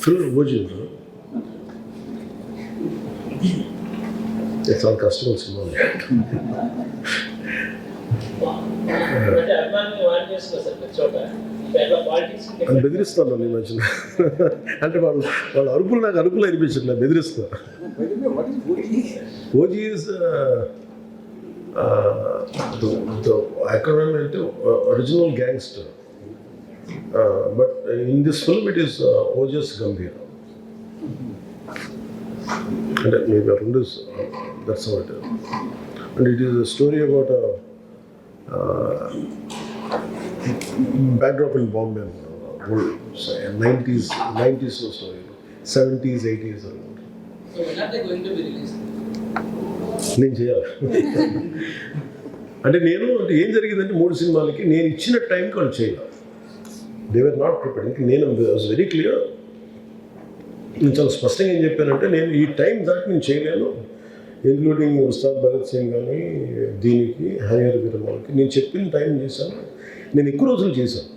Film OG చాలా కష్టమైన cinema. అని బెదిరిస్తాను ఈ మధ్యన. అంటే వాళ్ళ అరుపులు నాకు అరుపులు అనిపించట్లేదు, బెదిరిస్తున్నా. ఓజీ ఈజ్ the acronym అంటే original gangster, but in this film it is Ojas Gambhir. అంటే మేబీ రెండు that's what. And it is a story about backdrop in Bombay, నైంటీస్లో స్టోరీ, 70s 80s అనమాట. నేను చేయాలి. అంటే ఏం జరిగిందంటే 3 సినిమాలకి నేను ఇచ్చిన టైంకి వాళ్ళు చేయాలి. They were not prepared. ఇంకా నేను వాజ్ వెరీ క్లియర్. నేను చాలా స్పష్టంగా ఏం చెప్పానంటే, నేను ఈ టైం దాటి నేను చేయలేను, ఇంక్లూడింగ్ ఉస్తాద్ భగత్ సింగ్ కానీ దీనికి హరిహర వీరమల్కి నేను చెప్పిన టైం చేశాను. నేను ఎక్కువ రోజులు చేశాను.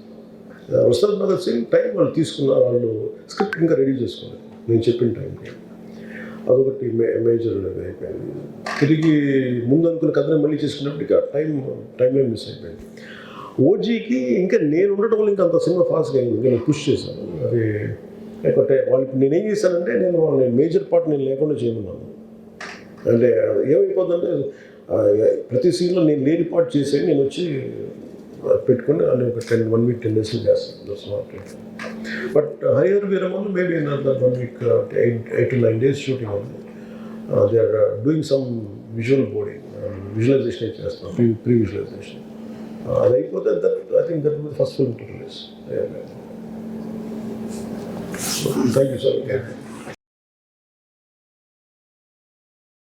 ఉస్తాద్ భగత్ సింగ్ టైం వాళ్ళు తీసుకున్నారు, వాళ్ళు స్క్రిప్ట్ ఇంకా రెడీ చేసుకోలేదు నేను చెప్పిన టైంకి. అదొకటి మేజర్ అయిపోయింది. తిరిగి ముందు అనుకున్న కథను మళ్ళీ చేసుకున్నప్పటికీ ఆ టైం లైన్ మిస్ అయిపోయింది. ఓజీకి ఇంకా నేను ఉండటం వల్ల ఇంకా అంత సినిమా ఫాస్ట్గా అయింది. ఇంకా నేను పుష్ చేశాను. అది లేకపోతే వాళ్ళకి నేనేం చేశానంటే, నేను మేజర్ పార్ట్ నేను లేకుండా చేయమన్నాను. అంటే ఏమైపోతుందంటే ప్రతి సీన్లో నేను లేని పార్ట్ చేసేది నేను వచ్చి పెట్టుకుని అని ఒక 1 week 10 days చేస్తాను. That's not. But Harihara Veeramallu maybe another 1 week 8 to 9 days shooting ఉంది. They are doing some visual boarding, visualization చేస్తాను, ప్రీ విజువలైజేషన్. అది అయిపోతే I think that will first film to release. Thank you sir.